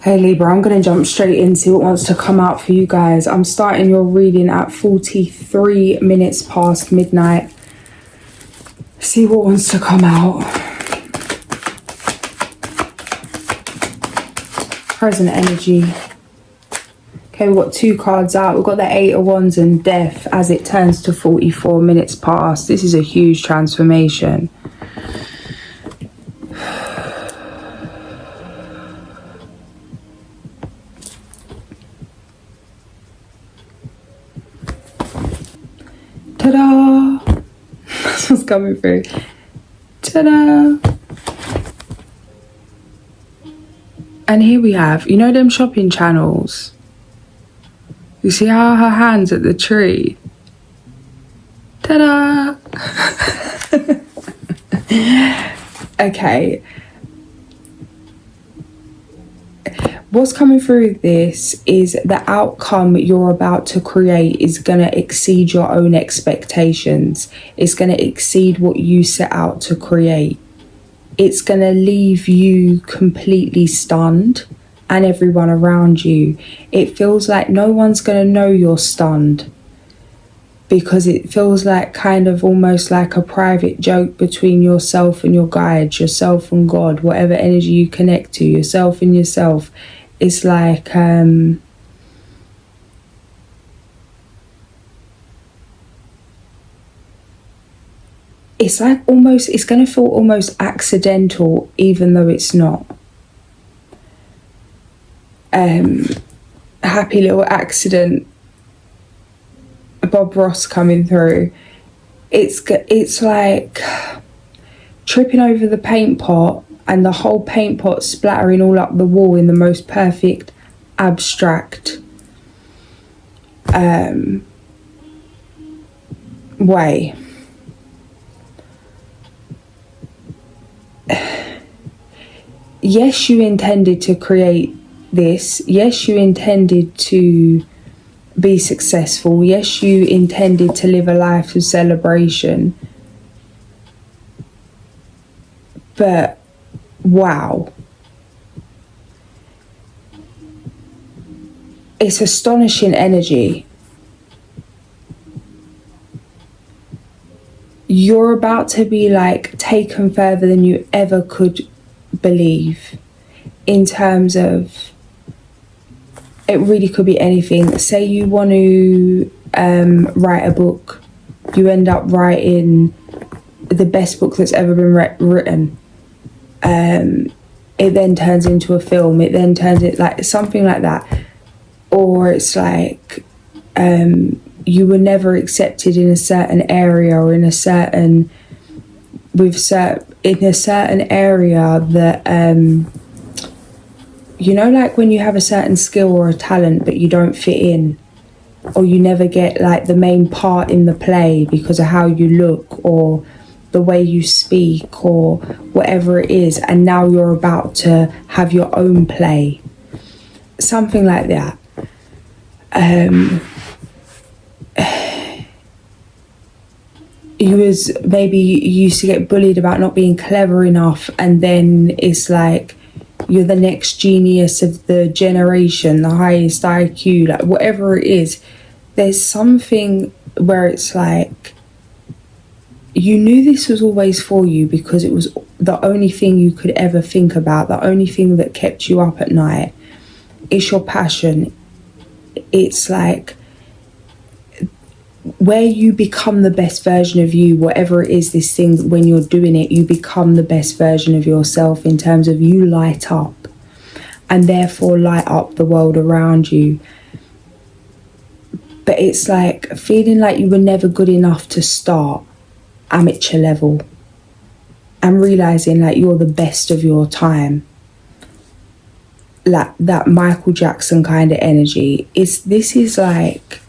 Hey Libra, I'm going to jump straight in, see what wants to come out for you guys. I'm starting your reading at 43 minutes past midnight. See what wants to come out. Present energy. Okay, we've got 2 cards out. We've got the 8 of Wands and Death as it turns to 44 minutes past. This is a huge transformation. Ta-da! That's what's coming through. Ta-da! And here we have, you know them shopping channels? You see how her hand's at the tree? Ta-da! Okay. What's coming through this is the outcome you're about to create is going to exceed your own expectations. It's going to exceed what you set out to create. It's going to leave you completely stunned and everyone around you. It feels like no one's going to know you're stunned because it feels like kind of almost like a private joke between yourself and your guides, yourself and God, whatever energy you connect to, yourself and yourself. It's like it's like almost, it's going to feel almost accidental even though it's not. Happy little accident. Bob Ross coming through. It's like tripping over the paint pot and the whole paint pot splattering all up the wall in the most perfect abstract way. Yes, you intended to create this. Yes, you intended to be successful. Yes, you intended to live a life of celebration. But wow. It's astonishing energy. You're about to be like taken further than you ever could believe in terms of, it really could be anything. Say you want to write a book. You end up writing the best book that's ever been written. It then turns into a film. It then turns it like something like that. Or it's like you were never accepted in a certain area or in a certain area that you know, like when you have a certain skill or a talent but you don't fit in, or you never get like the main part in the play because of how you look or the way you speak or whatever it is, and now you're about to have your own play, something like that. You used to get bullied about not being clever enough, and then it's like you're the next genius of the generation, the highest IQ, like whatever it is. There's something where it's like you knew this was always for you because it was the only thing you could ever think about, the only thing that kept you up at night. It's your passion. It's like where you become the best version of you, whatever it is, this thing, when you're doing it, you become the best version of yourself in terms of you light up and therefore light up the world around you. But it's like feeling like you were never good enough to start amateur level and realizing like you're the best of your time. Like that Michael Jackson kind of energy. This is like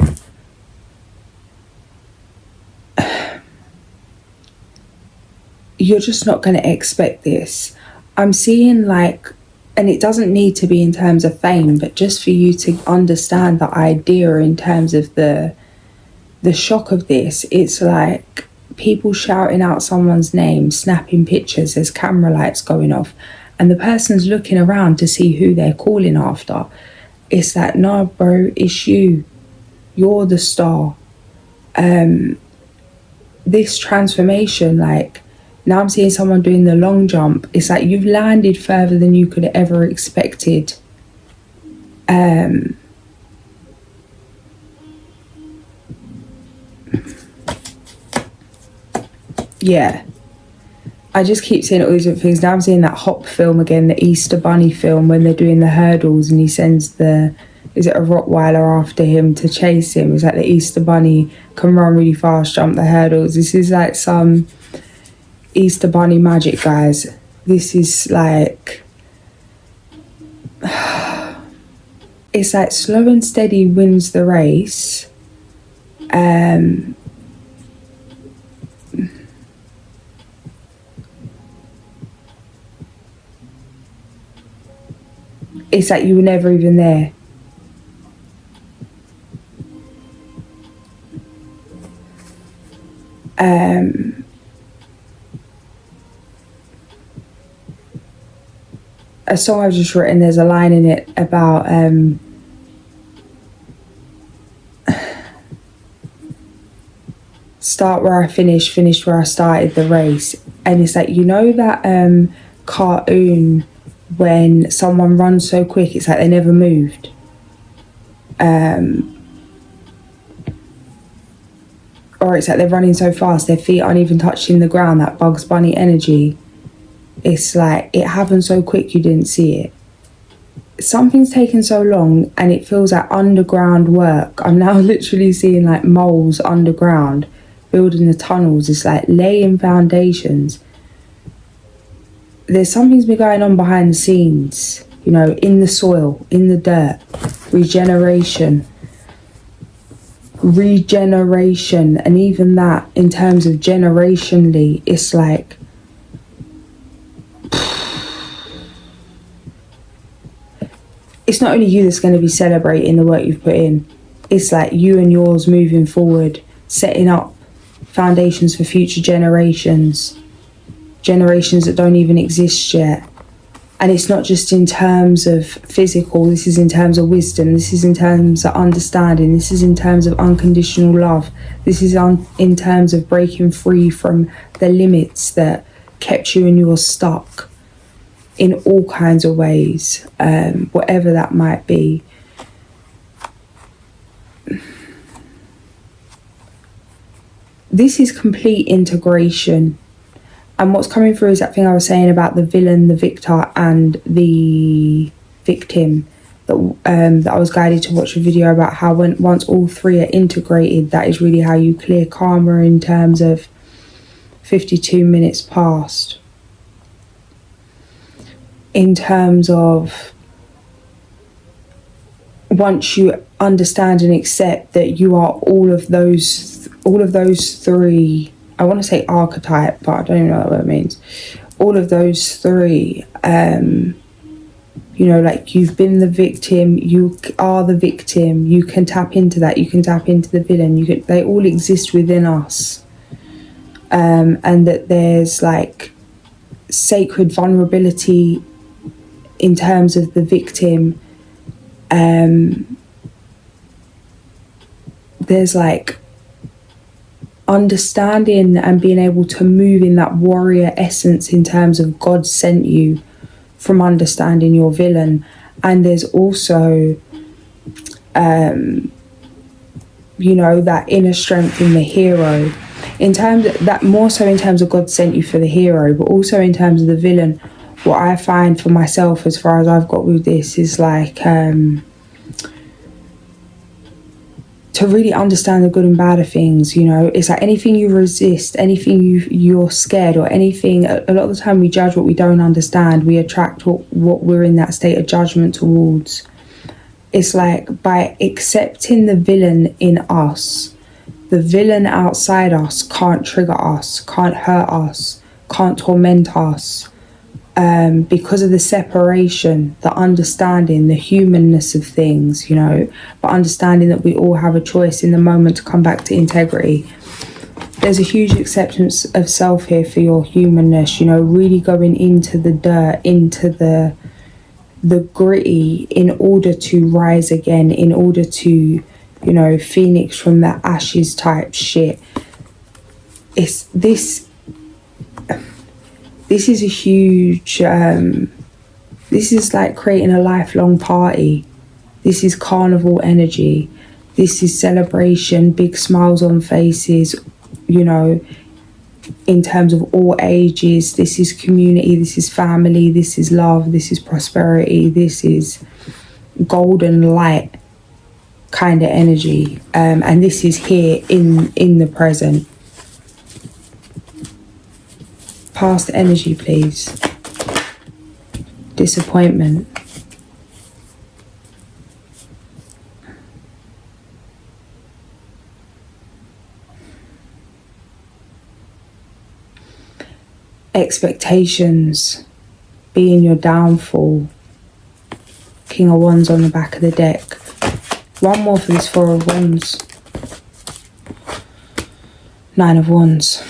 you're just not going to expect this. I'm seeing like, and it doesn't need to be in terms of fame, but just for you to understand the idea in terms of the shock of this. It's like people shouting out someone's name, snapping pictures, there's camera lights going off, and the person's looking around to see who they're calling after. It's like, no, bro, it's you. You're the star. This transformation, like, now I'm seeing someone doing the long jump. It's like you've landed further than you could have ever expected. Yeah. I just keep seeing all these different things. Now I'm seeing that Hop film again, the Easter Bunny film, when they're doing the hurdles and he sends is it a Rottweiler after him to chase him? It's like the Easter Bunny can run really fast, jump the hurdles. This is like some Easter Bunny magic, guys. This is like, it's like slow and steady wins the race. It's like you were never even there. A song I've just written, there's a line in it about start where I finished where I started the race. And it's like, you know that cartoon when someone runs so quick it's like they never moved, or it's like they're running so fast their feet aren't even touching the ground, that Bugs Bunny energy. It's like it happened so quick you didn't see it. Something's taken so long and it feels like underground work. I'm now literally seeing like moles underground building the tunnels. It's like laying foundations. There's something's been going on behind the scenes, you know, in the soil, in the dirt. Regeneration, and even that in terms of generationally, it's like it's not only you that's going to be celebrating the work you've put in. It's like you and yours moving forward, setting up foundations for future generations that don't even exist yet. And it's not just in terms of physical, this is in terms of wisdom, this is in terms of understanding, this is in terms of unconditional love, this is in terms of breaking free from the limits that kept you and yours stuck in all kinds of ways, whatever that might be. This is complete integration. And what's coming through is that thing I was saying about the villain, the victor, and the victim. That I was guided to watch a video about how once all three are integrated, that is really how you clear karma in terms of 52 minutes past. In terms of once you understand and accept that you are all of those three, I want to say archetype, but I don't even know what that means. All of those three, you know, like you've been the victim, you are the victim, you can tap into that, you can tap into the villain, they all exist within us. And that there's like sacred vulnerability in terms of the victim. There's like understanding and being able to move in that warrior essence in terms of God sent you from understanding your villain. And there's also you know, that inner strength in the hero, in terms of that, more so in terms of God sent you for the hero, but also in terms of the villain. What I find for myself, as far as I've got with this, is like to really understand the good and bad of things. You know, it's like anything you resist, anything you're scared, or anything, a lot of the time we judge what we don't understand, we attract what we're in that state of judgment towards. It's like by accepting the villain in us, the villain outside us can't trigger us, can't hurt us, can't torment us, because of the separation, the understanding, the humanness of things, you know, but understanding that we all have a choice in the moment to come back to integrity. there's a huge acceptance of self here for your humanness, you know, really going into the dirt, into the gritty, in order to rise again, in order to, you know, phoenix from the ashes type shit. It's this is a huge this is like creating a lifelong party. This is carnival energy. This is celebration, big smiles on faces, you know, in terms of all ages. This is community, this is family, this is love, this is prosperity, this is golden light kind of energy. And this is here in the present. Past energy, please. Disappointment. Expectations being your downfall. King of Wands on the back of the deck. One more for this Four of Wands. Nine of Wands.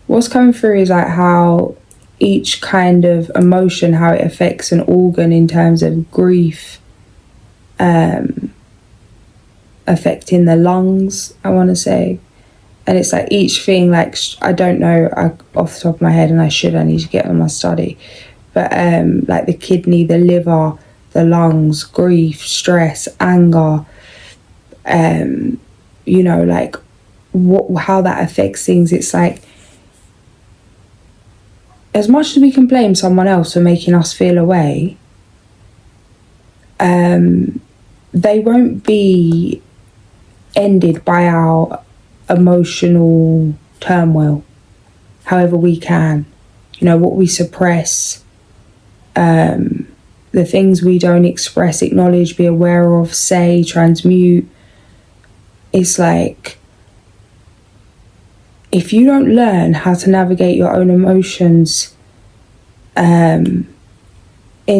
What's coming through is like how each kind of emotion, how it affects an organ in terms of grief, affecting the lungs, I want to say. And it's like each thing, like, I don't know off the top of my head, and I need to get on my study. But like the kidney, the liver, the lungs, grief, stress, anger, you know, like how that affects things. It's like, as much as we can blame someone else for making us feel away, they won't be ended by our emotional turmoil, however we can. You know, what we suppress, the things we don't express, acknowledge, be aware of, say, transmute. It's like, if you don't learn how to navigate your own emotions in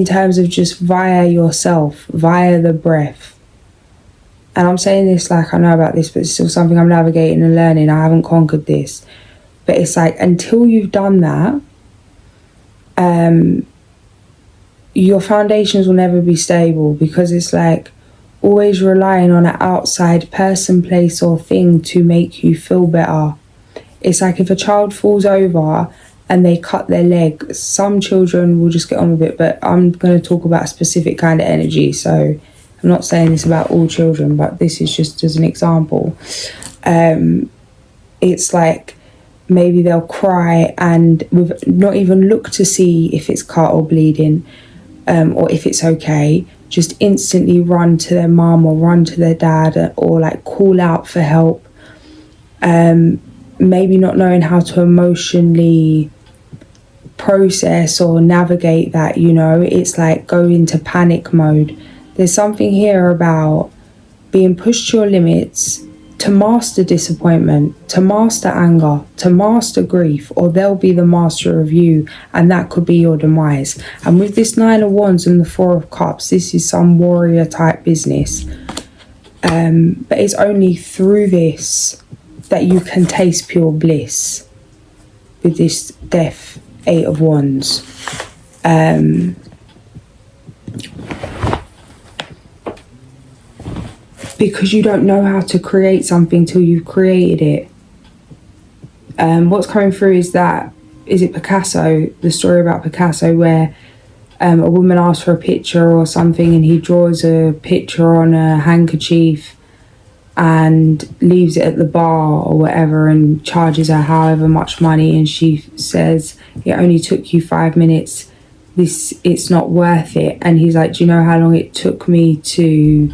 terms of just via yourself, via the breath. And I'm saying this like I know about this, but it's still something I'm navigating and learning. I haven't conquered this. But it's like, until you've done that, your foundations will never be stable, because it's like always relying on an outside person, place or thing to make you feel better. It's like if a child falls over and they cut their leg, some children will just get on with it, but I'm going to talk about a specific kind of energy. So I'm not saying this about all children, but this is just as an example. It's like maybe they'll cry and not even look to see if it's cut or bleeding, or if it's okay. Just instantly run to their mum or run to their dad, or like call out for help. Maybe not knowing how to emotionally process or navigate that, you know. It's like go into panic mode. There's something here about being pushed to your limits to master disappointment, to master anger, to master grief, or they'll be the master of you, and that could be your demise. And with this Nine of Wands and the Four of Cups, this is some warrior type business. But it's only through this that you can taste pure bliss. With this Death, Eight of Wands. Because you don't know how to create something till you've created it. What's coming through is that, is it Picasso, the story about Picasso, where a woman asks for a picture or something, and he draws a picture on a handkerchief and leaves it at the bar or whatever, and charges her however much money, and she says, it only took you 5 minutes, it's not worth it. And he's like, do you know how long it took me to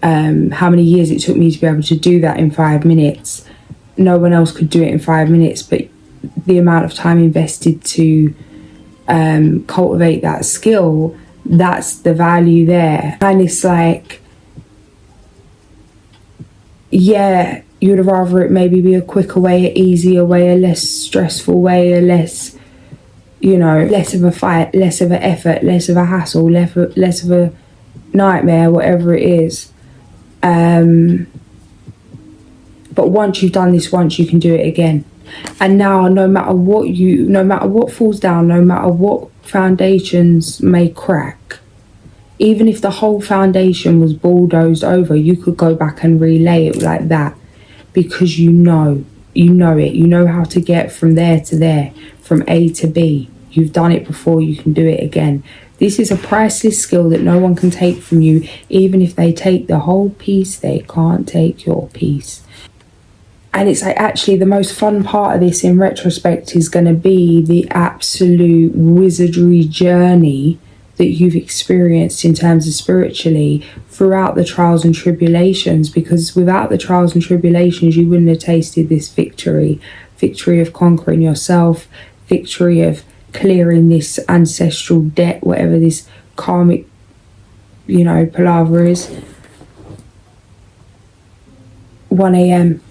how many years it took me to be able to do that in 5 minutes? No one else could do it in 5 minutes, but the amount of time invested to cultivate that skill, that's the value there. And it's like, yeah, you would rather it maybe be a quicker way, an easier way, a less stressful way, a less, you know, less of a fight, less of an effort, less of a hassle, less of a nightmare, whatever it is. But once you've done this once, you can do it again. And now, no matter what falls down, no matter what foundations may crack, even if the whole foundation was bulldozed over, you could go back and relay it like that, because you know it. You know how to get from there to there, from A to B. You've done it before, you can do it again. This is a priceless skill that no one can take from you. Even if they take the whole piece, they can't take your piece. And it's like, actually, the most fun part of this in retrospect is going to be the absolute wizardry journey that you've experienced in terms of spiritually throughout the trials and tribulations, because without the trials and tribulations, you wouldn't have tasted this victory of conquering yourself, victory of clearing this ancestral debt, whatever this karmic, palaver is. 1 a.m.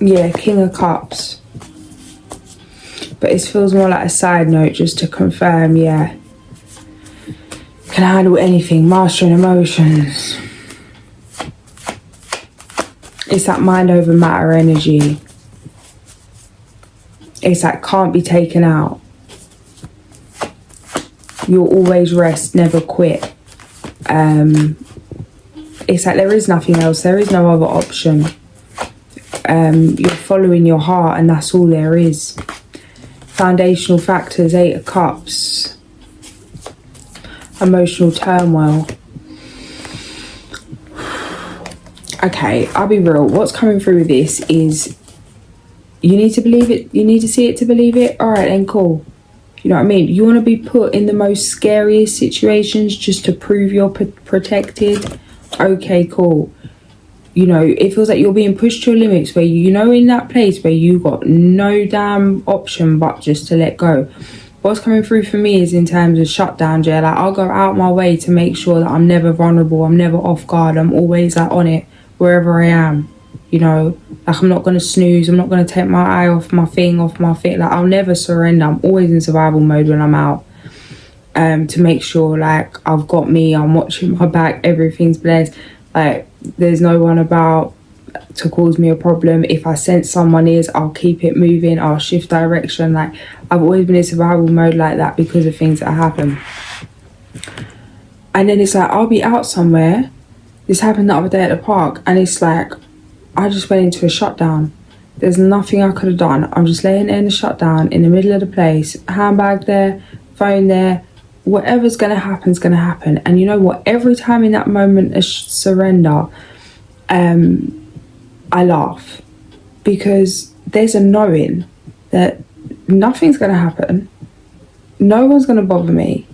Yeah, King of Cups. But it feels more like a side note, just to confirm, yeah. Can handle anything, mastering emotions. It's that mind over matter energy. It's that can't be taken out. You'll always rest, never quit. It's like there is nothing else, there is no other option. You're following your heart, and that's all there is. Foundational factors, 8 of Cups. Emotional turmoil. Okay, I'll be real. What's coming through with this is you need to believe it. You need to see it to believe it. All right, then cool. You know what I mean? You want to be put in the most scariest situations just to prove you're protected. Okay, cool. It feels like you're being pushed to your limits, where in that place where you got no damn option but just to let go. What's coming through for me is in terms of shutdown, like I'll go out my way to make sure that I'm never vulnerable, I'm never off guard, I'm always on it wherever I am. Like I'm not going to snooze, I'm not going to take my eye off my thing. Like I'll never surrender. I'm always in survival mode when I'm out, to make sure like I've got me, I'm watching my back, everything's blessed. Like there's no one about to cause me a problem. If I sense someone is, I'll keep it moving, I'll shift direction. Like I've always been in survival mode like that because of things that happen. And then it's like I'll be out somewhere. This happened the other day at the park, and it's like I just went into a shutdown. There's nothing I could have done. I'm just laying there in the shutdown in the middle of the place, handbag there, phone there. Whatever's going to happen is going to happen. And you know what? Every time in that moment of surrender, I laugh, because there's a knowing that nothing's going to happen. No one's going to bother me.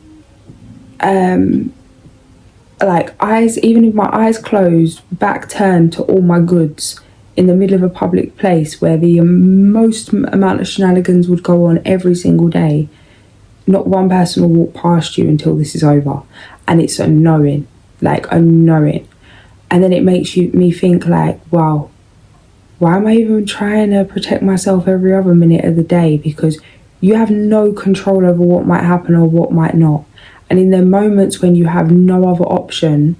Like even with my eyes closed, back turned to all my goods in the middle of a public place where the most amount of shenanigans would go on every single day, not one person will walk past you until this is over. And it's a knowing, like a knowing. And then it makes me think like, wow, why am I even trying to protect myself every other minute of the day? Because you have no control over what might happen or what might not. And in the moments when you have no other option,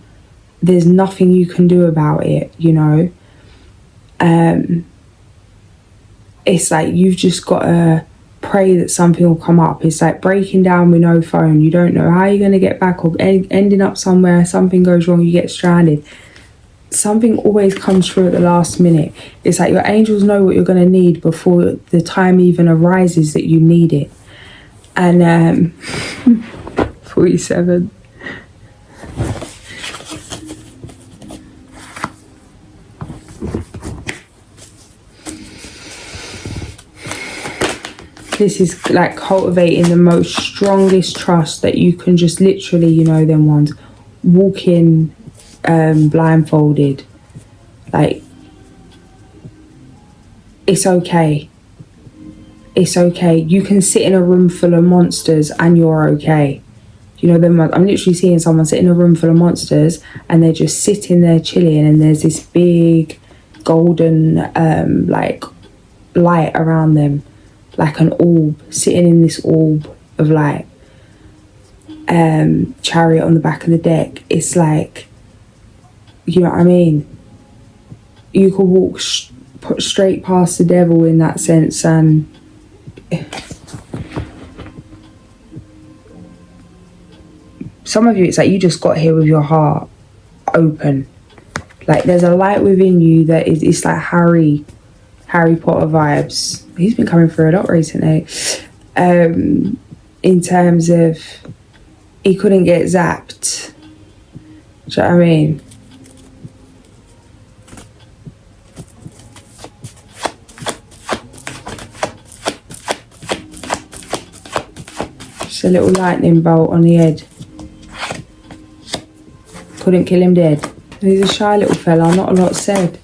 there's nothing you can do about it, It's like you've just got to pray that something will come up. It's like breaking down with no phone. You don't know how you're going to get back, or ending up somewhere, something goes wrong, you get stranded. Something always comes through at the last minute. It's like your angels know what you're going to need before the time even arises that you need it. And 47. This is like cultivating the most strongest trust that you can just literally, them ones, walk in blindfolded. Like, it's okay. It's okay. You can sit in a room full of monsters and you're okay. You know, I'm literally seeing someone sit in a room full of monsters and they're just sitting there chilling, and there's this big golden like light around them, like an orb, sitting in this orb of light. Chariot on the back of the deck. It's like, you know what I mean? You could walk straight past the devil in that sense, and some of you, it's like you just got here with your heart open. Like there's a light within you that is, it's like Harry Potter vibes. He's been coming through a lot recently. In terms of, he couldn't get zapped. Do you know what I mean? Just a little lightning bolt on the head. Couldn't kill him dead. He's a shy little fella, not a lot said.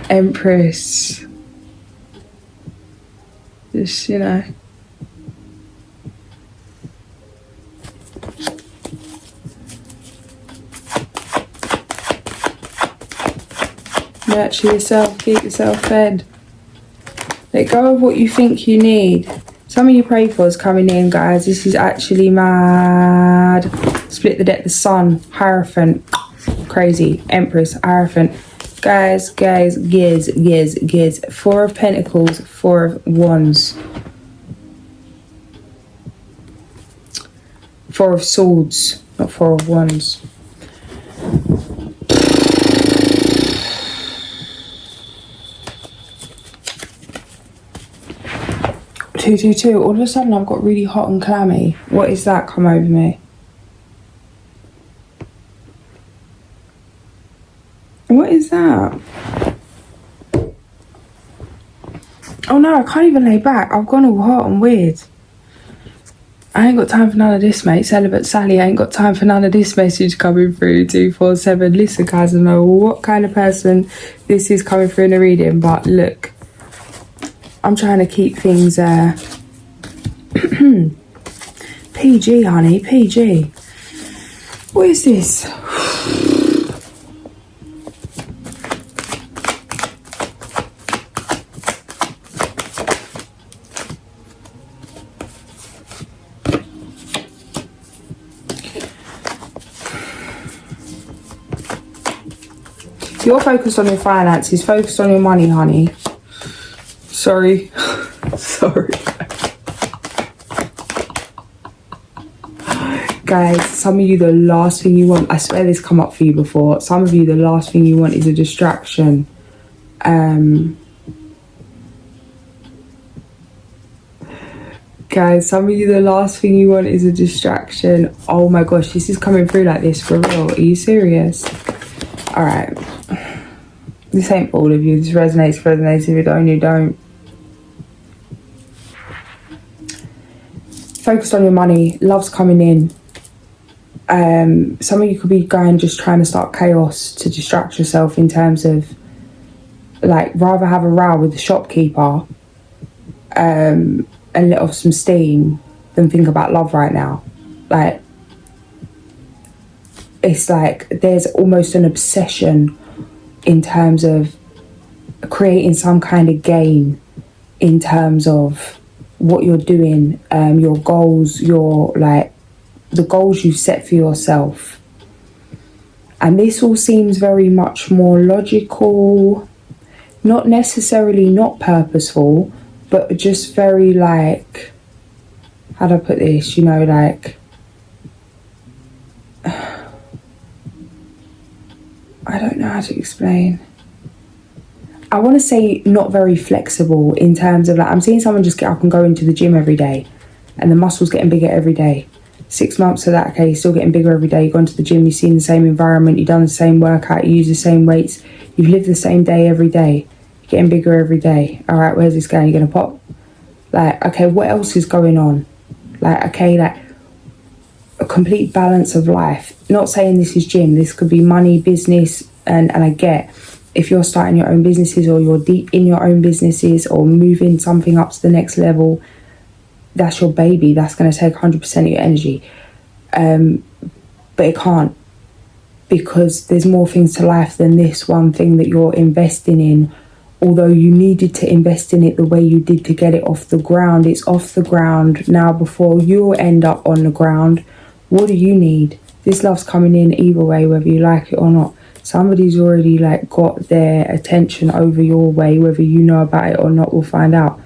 Empress. Just, you know. Nurture yourself, keep yourself fed. Let go of what you think you need. Some of you pray for is coming in, guys. This is actually mad. Split the deck, the Sun, Hierophant, crazy, Empress, Hierophant. Guys, Giz. 4 of Pentacles, 4 of Wands. 4 of Swords, not 4 of Wands. Two. All of a sudden I've got really hot and clammy. What is that come over me? What is that? Oh no, I can't even lay back. I've gone all hot and weird. I ain't got time for none of this, mate. Celibate Sally, I ain't got time for none of this message coming through. 247. Listen, guys, I don't know what kind of person this is coming through in the reading, but look, I'm trying to keep things PG, honey, PG. What is this? You're focused on your finances, focused on your money, honey. Sorry. Sorry. Guys, some of you, the last thing you want, I swear this come up for you before, some of you, the last thing you want is a distraction. Guys, some of you, the last thing you want is a distraction. Oh my gosh, this is coming through like this for real. Are you serious? Alright. This ain't for all of you. This resonates. If you don't, you don't. Focused on your money. Love's coming in. Some of you could be going just trying to start chaos to distract yourself, in terms of like rather have a row with the shopkeeper and let off some steam than think about love right now. Like, it's like there's almost an obsession in terms of creating some kind of gain in terms of what you're doing, your goals, your like the goals you've set for yourself. And this all seems very much more logical, not necessarily not purposeful, but just very like, how do I put this, you know, like I don't know how to explain. I want to say not very flexible, in terms of like, I'm seeing someone just get up and go into the gym every day and the muscles getting bigger every day. 6 months of that, okay, you're still getting bigger every day. You've gone to the gym, you've seen the same environment, you've done the same workout, you use the same weights, you've lived the same day every day. You're getting bigger every day. All right, where's this going? You're going to pop? Like, okay, what else is going on? Like, okay, like a complete balance of life. Not saying this is gym, this could be money, business, and I get if you're starting your own businesses, or you're deep in your own businesses, or moving something up to the next level, that's your baby. That's going to take 100% of your energy. but it can't, because there's more things to life than this one thing that you're investing in. Although you needed to invest in it the way you did to get it off the ground, it's off the ground now. Before you'll end up on the ground, what do you need? This love's coming in either way, whether you like it or not. Somebody's already like got their attention over your way, whether you know about it or not, we'll find out.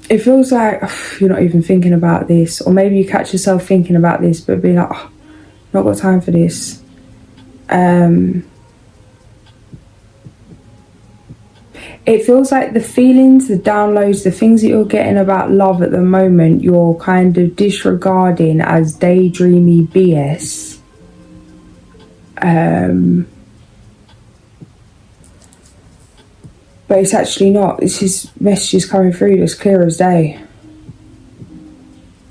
It feels like you're not even thinking about this, or maybe you catch yourself thinking about this but be like, oh, not got time for this. It feels like the feelings, the downloads, the things that you're getting about love at the moment, you're kind of disregarding as daydreamy BS. But it's actually not. This is messages coming through as clear as day.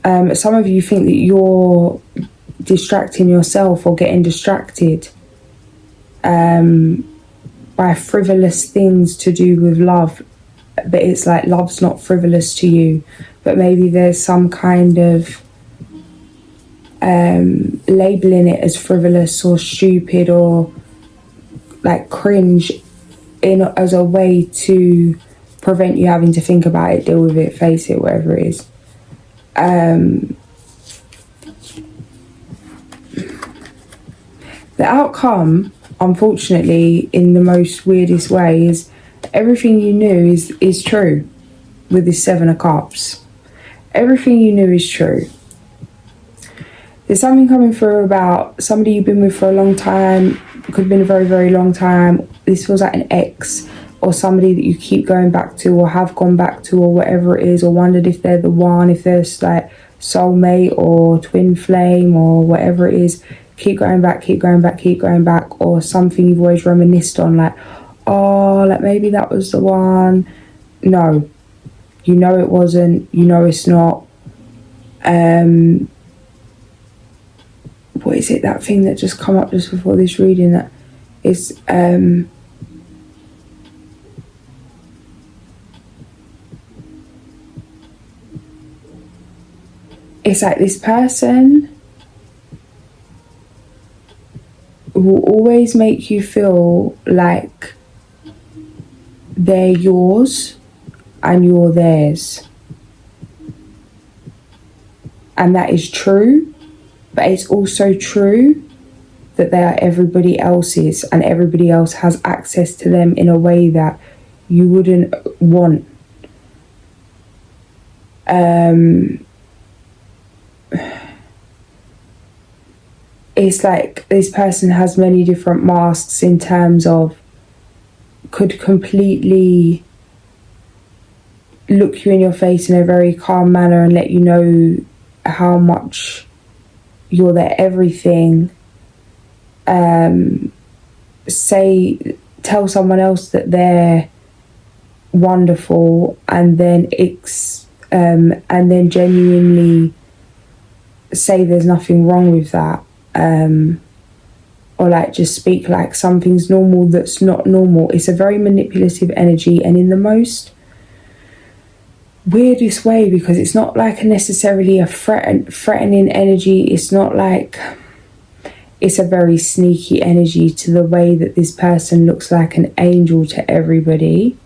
Some of you think that you're distracting yourself or getting distracted by frivolous things to do with love, but it's like love's not frivolous to you, but maybe there's some kind of labeling it as frivolous or stupid or like cringe as a way to prevent you having to think about it, deal with it, face it, whatever it is. The outcome, unfortunately, in the most weirdest way, is everything you knew is true with this Seven of Cups. Everything you knew is true. There's something coming through about somebody you've been with for a long time. It could have been a very, very long time. This feels like an ex or somebody that you keep going back to or have gone back to or whatever it is, or wondered if they're the one, if there's like soulmate or twin flame or whatever it is. Keep going back, keep going back, keep going back, or something you've always reminisced on, like, oh, like maybe that was the one. No, you know it wasn't, you know it's not. What is it, that thing that just come up just before this reading, that is it's like this person will always make you feel like they're yours and you're theirs. And that is true, but it's also true that they are everybody else's, and everybody else has access to them in a way that you wouldn't want. It's like this person has many different masks in terms of could completely look you in your face in a very calm manner and let you know how much you're their everything. Tell someone else that they're wonderful, and then genuinely say there's nothing wrong with that. Or like just speak like something's normal that's not normal. It's a very manipulative energy, and in the most weirdest way, because it's not like necessarily a threatening energy. It's not like, it's a very sneaky energy to the way that this person looks like an angel to everybody,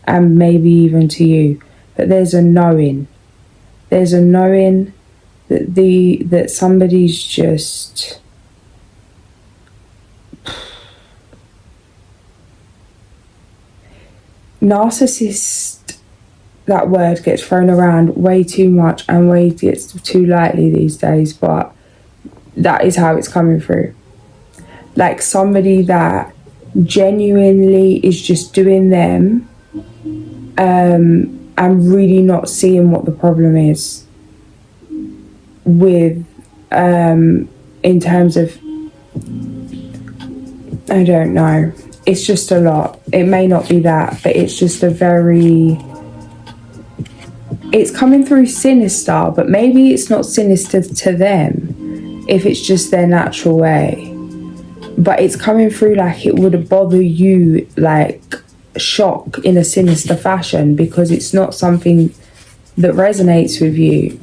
and maybe even to you. But there's a knowing that somebody's just narcissist. That word gets thrown around way too much and gets too lightly these days, but that is how it's coming through. Like somebody that genuinely is just doing them, and really not seeing what the problem is with, in terms of, I don't know, it's just a lot. It may not be that, but it's just it's coming through sinister, but maybe it's not sinister to them if it's just their natural way. But it's coming through like it would bother you, like shock in a sinister fashion, because it's not something that resonates with you.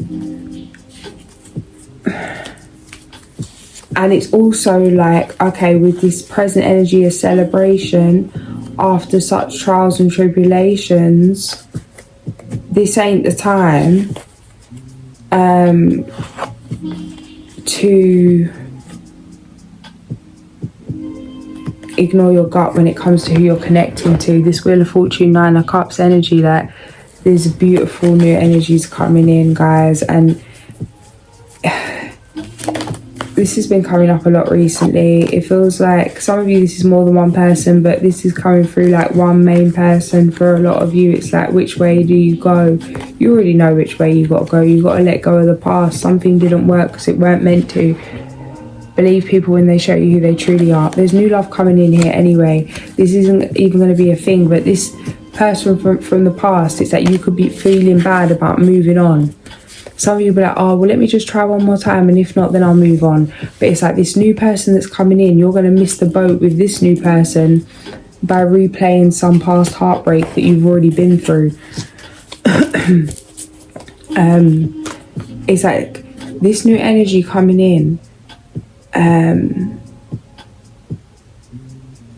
And it's also like, okay, with this present energy of celebration, after such trials and tribulations, this ain't the time to ignore your gut when it comes to who you're connecting to. This Wheel of Fortune, Nine of Cups energy, like, there's beautiful new energies coming in, guys, and this has been coming up a lot recently. It feels like some of you, this is more than one person, but this is coming through like one main person. For a lot of you, it's like, which way do you go? You already know which way you got to go. You got to let go of the past. Something didn't work because it weren't meant to. Believe people when they show you who they truly are. There's new love coming in here anyway. This isn't even going to be a thing, but this person from the past, it's like you could be feeling bad about moving on. Some of you be like, oh, well, let me just try one more time, and if not, then I'll move on. But it's like this new person that's coming in, you're going to miss the boat with this new person by replaying some past heartbreak that you've already been through. It's like this new energy coming in.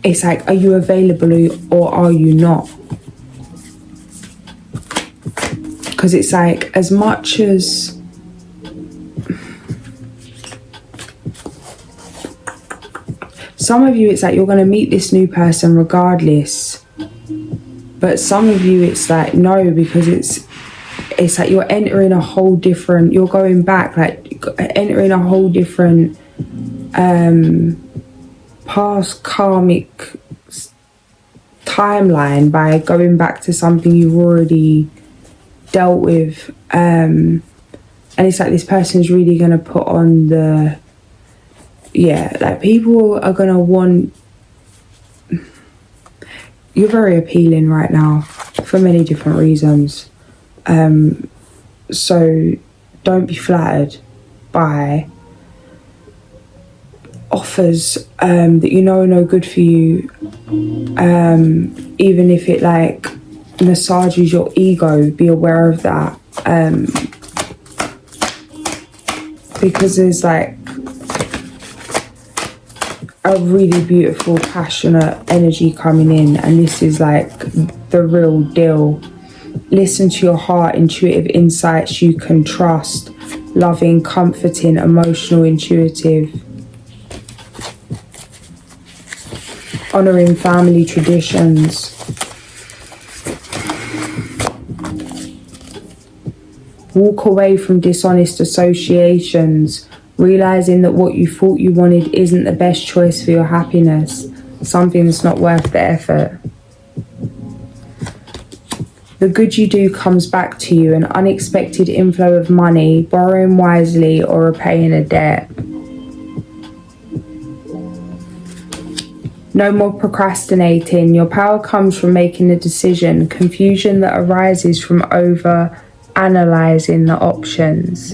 It's like, are you available or are you not? Because it's like, as much as some of you, it's like you're going to meet this new person regardless, but some of you, it's like no, because it's like you're entering a whole different, you're going back, like entering a whole different past karmic timeline by going back to something you've already dealt with, and it's like this person's really going to put on the, yeah, like people are going to want, you're very appealing right now for many different reasons, so don't be flattered by offers that you know are no good for you, even if it like massages your ego. Be aware of that, because there's like a really beautiful, passionate energy coming in, and this is like the real deal. Listen to your heart, intuitive insights you can trust, loving, comforting, emotional, intuitive, honouring family traditions. Walk away from dishonest associations, realising that what you thought you wanted isn't the best choice for your happiness, something that's not worth the effort. The good you do comes back to you, an unexpected inflow of money, borrowing wisely or repaying a debt. No more procrastinating. Your power comes from making a decision. Confusion that arises from over-analysing the options.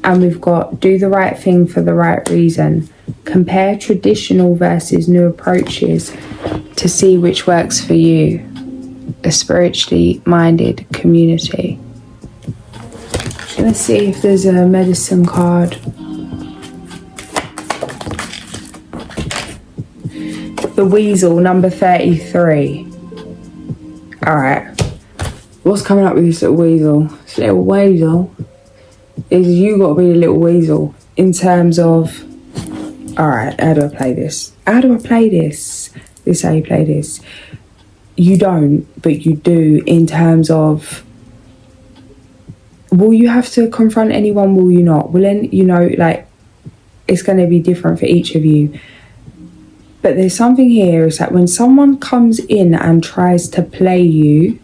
And we've got do the right thing for the right reason. Compare traditional versus new approaches to see which works for you. A spiritually minded community. Let's see if there's a medicine card. The Weasel, number 33. Alright. What's coming up with this little weasel? This little weasel is you got to be the little weasel in terms of, alright, how do I play this? How do I play this? This is how you play this. You don't, but you do, in terms of, will you have to confront anyone, will you not? Will any, you know, like, it's going to be different for each of you. But there's something here, is that when someone comes in and tries to play you,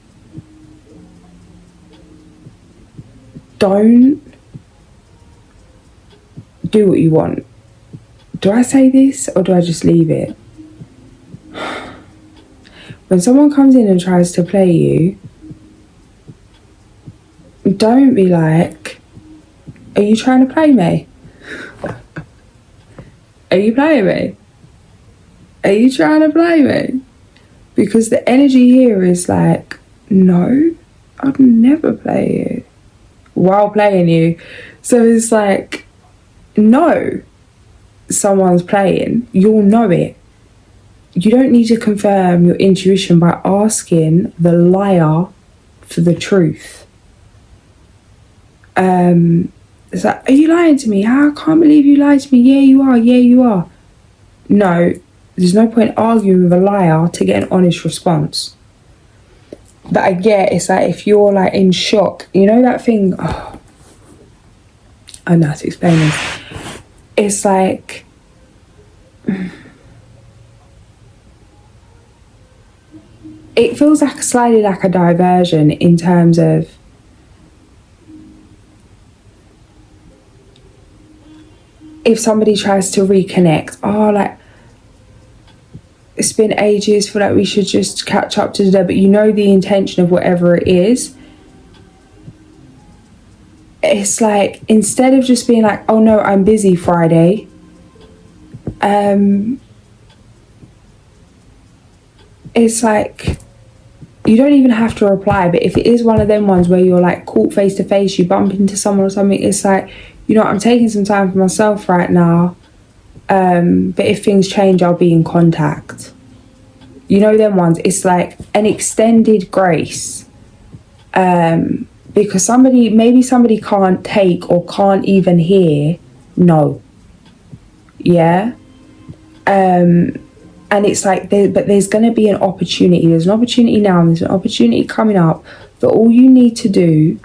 don't do what you want. Do I say this or do I just leave it? When someone comes in and tries to play you, don't be like, are you trying to play me? Are you playing me? Are you trying to play me? Because the energy here is like, no, I'd never play you. while playing you. So it's like, no, someone's playing, you'll know it. You don't need to confirm your intuition by asking the liar for the truth. It's like, are you lying to me? I can't believe you lied to me. Yeah, you are. Yeah, you are. No, there's no point arguing with a liar to get an honest response. But I get, it's like, if you're like in shock, you know that thing, oh, I don't know how to explain this. It's like, it feels like slightly like a diversion in terms of if somebody tries to reconnect, oh, like, it's been ages, feel like we should just catch up to today, but you know the intention of whatever it is. It's like, instead of just being like, oh no, I'm busy Friday, it's like, you don't even have to reply. But if it is one of them ones where you're like caught face to face, you bump into someone or something, it's like, you know, I'm taking some time for myself right now, but if things change, I'll be in contact. You know them ones. It's like an extended grace, because maybe somebody can't take or can't even hear no. Yeah. And it's like, but there's going to be an opportunity. There's an opportunity now, and there's an opportunity coming up, that all you need to do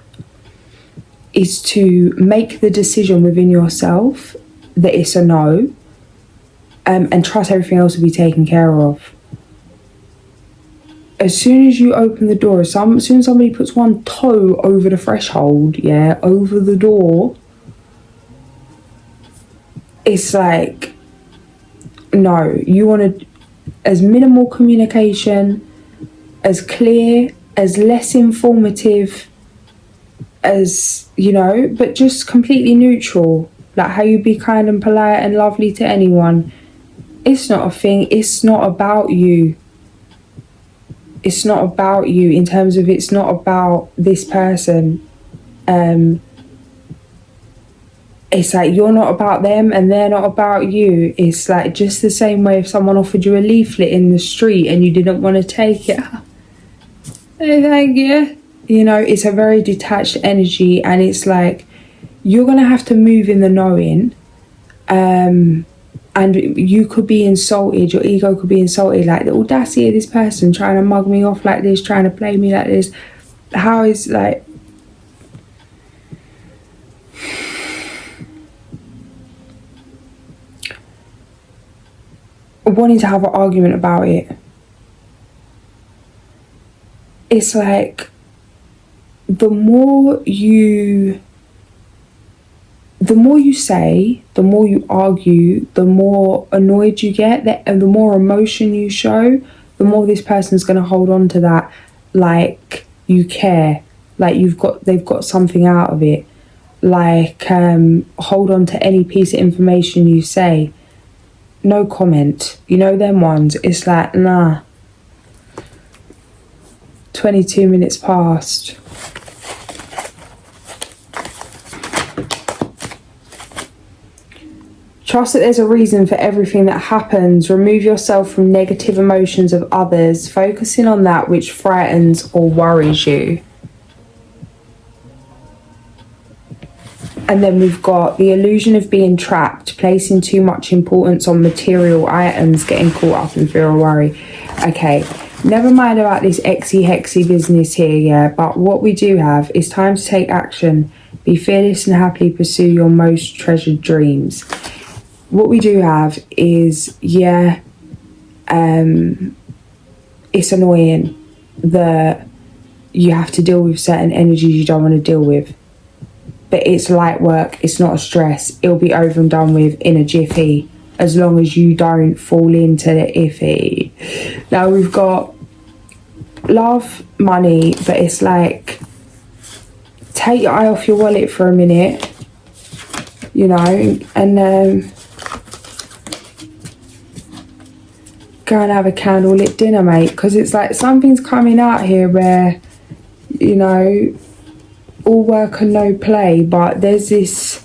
is to make the decision within yourself that it's a no, and trust everything else will be taken care of. As soon as you open the door, as soon as somebody puts one toe over the threshold, yeah, over the door, it's like, no, you want to, as minimal communication, as clear, as less informative, as, you know, but just completely neutral, like how you be kind and polite and lovely to anyone. It's not a thing. It's not about you. It's not about you, in terms of, it's not about this person. It's like, you're not about them and they're not about you. It's like just the same way if someone offered you a leaflet in the street and you didn't want to take it. Hey, thank you. You know, it's a very detached energy, and it's like, you're going to have to move in the knowing. And you could be insulted, your ego could be insulted, like the audacity of this person trying to mug me off like this, trying to play me like this. How is, like, wanting to have an argument about it. It's like, the more you say, the more you argue, the more annoyed you get, and the more emotion you show, the more this person's going to hold on to that, like you care, like they've got something out of it, like hold on to any piece of information you say. No comment. You know them ones. It's like, nah. 22 minutes past. Trust that there's a reason for everything that happens. Remove yourself from negative emotions of others, focusing on that which frightens or worries you. And then we've got the illusion of being trapped, placing too much importance on material items, getting caught up in fear or worry. Okay, never mind about this hexy business here, yeah, but what we do have is time to take action. Be fearless and happily pursue your most treasured dreams. What we do have is, yeah, it's annoying that you have to deal with certain energies you don't want to deal with. But it's light work, it's not a stress. It'll be over and done with in a jiffy, as long as you don't fall into the iffy. Now we've got love, money, but it's like, take your eye off your wallet for a minute, you know, and go and have a candlelit dinner, mate, because it's like something's coming out here where, you know, all work and no play, but there's this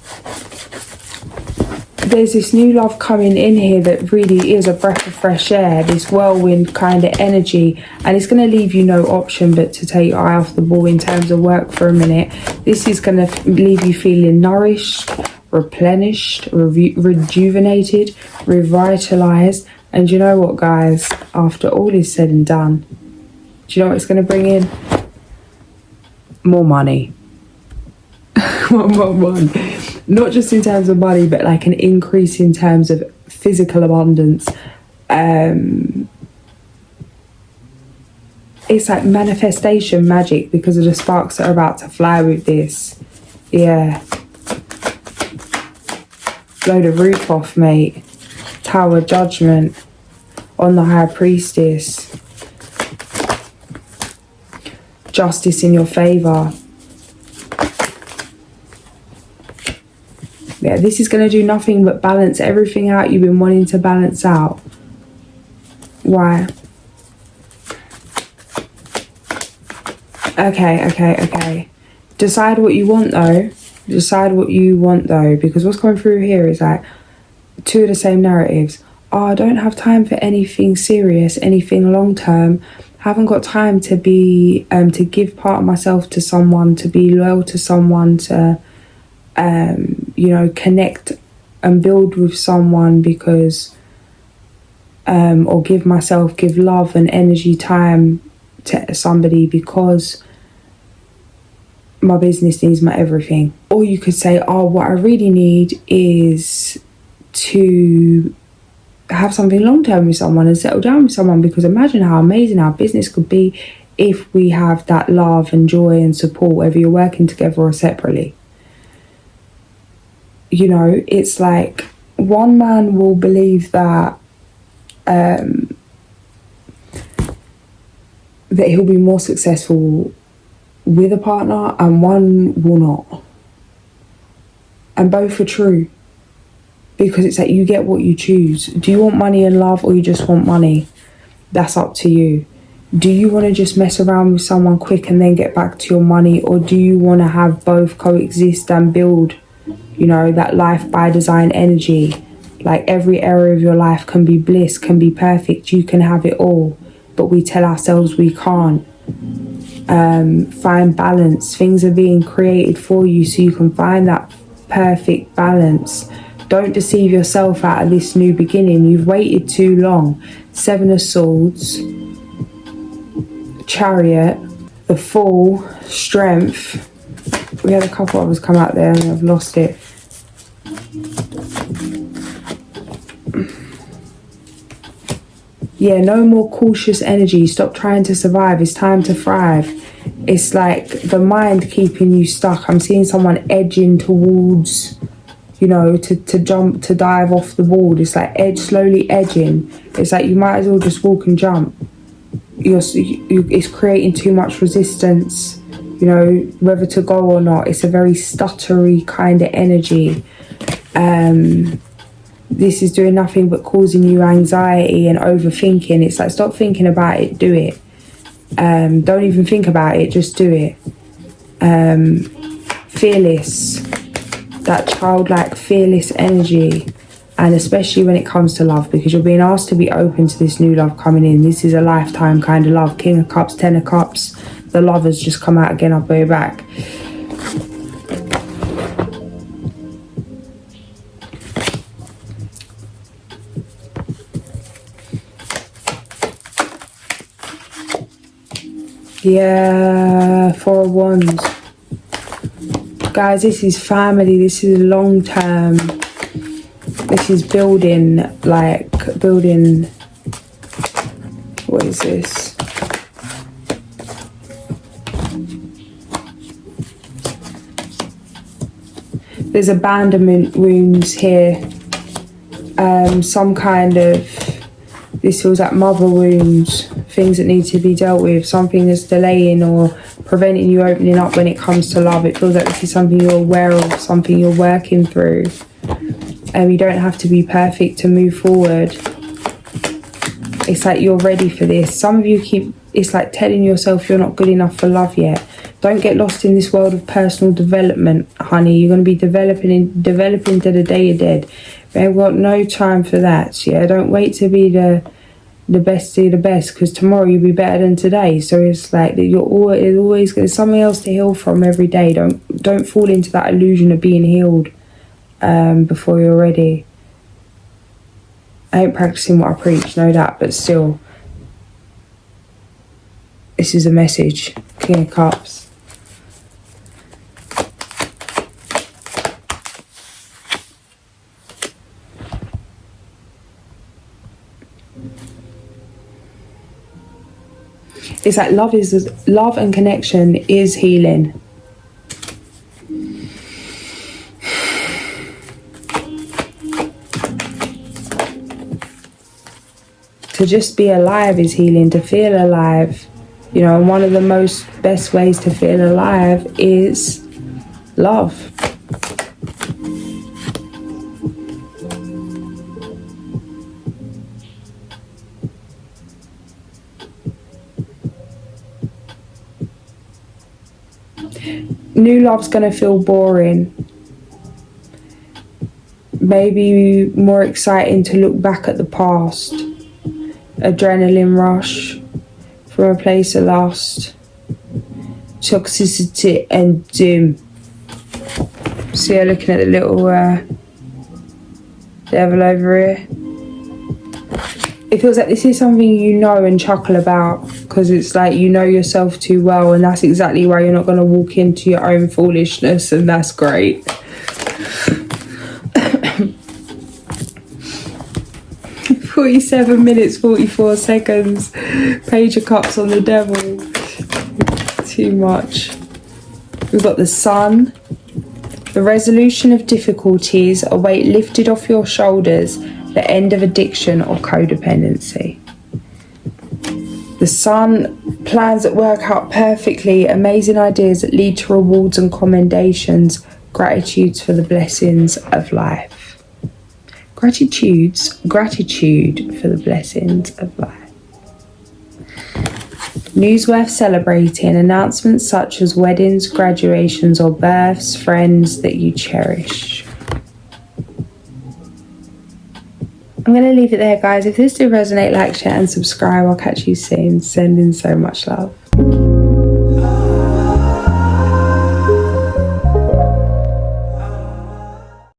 new love coming in here that really is a breath of fresh air, this whirlwind kind of energy, and it's going to leave you no option but to take your eye off the ball in terms of work for a minute. This is going to leave you feeling nourished, replenished, rejuvenated, revitalized. And you know what, guys, after all is said and done, do you know what it's going to bring in? More money. One. Not just in terms of money, but like an increase in terms of physical abundance. It's like manifestation magic because of the sparks that are about to fly with this. Yeah. Blow the roof off, mate. Tower of Judgment on the High Priestess. Justice in your favour. Yeah, this is going to do nothing but balance everything out you've been wanting to balance out. Why? Okay. Decide what you want, though. Decide what you want, though, because what's coming through here is like two of the same narratives. Oh, I don't have time for anything serious, anything long term. Haven't got time to be to give part of myself to someone, to be loyal to someone, to you know, connect and build with someone because or give love and energy, time to somebody because my business needs my everything. Or you could say, oh, what I really need is to have something long term with someone and settle down with someone, because imagine how amazing our business could be if we have that love and joy and support, whether you're working together or separately. You know, it's like one man will believe that that he'll be more successful with a partner and one will not. And both are true. Because it's like you get what you choose. Do you want money and love, or you just want money? That's up to you. Do you want to just mess around with someone quick and then get back to your money, or do you want to have both coexist and build, you know, that life by design energy? Like every area of your life can be bliss, can be perfect. You can have it all, but we tell ourselves we can't. Find balance. Things are being created for you so you can find that perfect balance. Don't deceive yourself out of this new beginning. You've waited too long. Seven of Swords, Chariot, the Fool, Strength. We had a couple others come out there and I've lost it. Yeah, no more cautious energy. Stop trying to survive. It's time to thrive. It's like the mind keeping you stuck. I'm seeing someone edging towards, you know, to jump, to dive off the wall. It's like slowly edging. It's like you might as well just walk and jump. It's creating too much resistance, you know, whether to go or not. It's a very stuttery kind of energy. This is doing nothing but causing you anxiety and overthinking. It's like, stop thinking about it, do it. Don't even think about it, just do it. Fearless. That childlike, fearless energy, and especially when it comes to love, because you're being asked to be open to this new love coming in. This is a lifetime kind of love. King of Cups, Ten of Cups. The Lovers just come out again. I'll put it back. Yeah, Four of Wands. Guys, this is family. This is long term. This is building, like building. What is this? There's abandonment wounds here. Some kind of, this feels like mother wounds, things that need to be dealt with, something that's delaying or preventing you opening up when it comes to love. It feels like this is something you're aware of, something you're working through. You don't have to be perfect to move forward. It's like you're ready for this. Some of you keep, it's like telling yourself you're not good enough for love yet. Don't get lost in this world of personal development, honey. You're going to be developing to the day you're dead. They've got no time for that, yeah? Don't wait to be the best of the best, because tomorrow you'll be better than today. So it's like that you're always there's something else to heal from every day. Don't fall into that illusion of being healed before you're ready. I ain't practicing what I preach, know that, but still, this is a message. King of Cups. It's like love and connection is healing. To just be alive is healing, to feel alive. You know, and one of the best ways to feel alive is love. New love's gonna feel boring. Maybe more exciting to look back at the past. Adrenaline rush from a place of lust, toxicity and doom. See her looking at the little devil over here. It feels like this is something you know and chuckle about, because it's like you know yourself too well, and that's exactly why you're not going to walk into your own foolishness, and that's great. 47 minutes 44 seconds. Page of Cups on the devil. Too much. We've got the Sun. The resolution of difficulties, a weight lifted off your shoulders, the end of addiction or codependency. The Sun, plans that work out perfectly, amazing ideas that lead to rewards and commendations, gratitudes for the blessings of life. Gratitude for the blessings of life. News worth celebrating, announcements such as weddings, graduations or births, friends that you cherish. I'm going to leave it there, guys. If this did resonate, like, share and subscribe. I'll catch you soon. Sending so much love.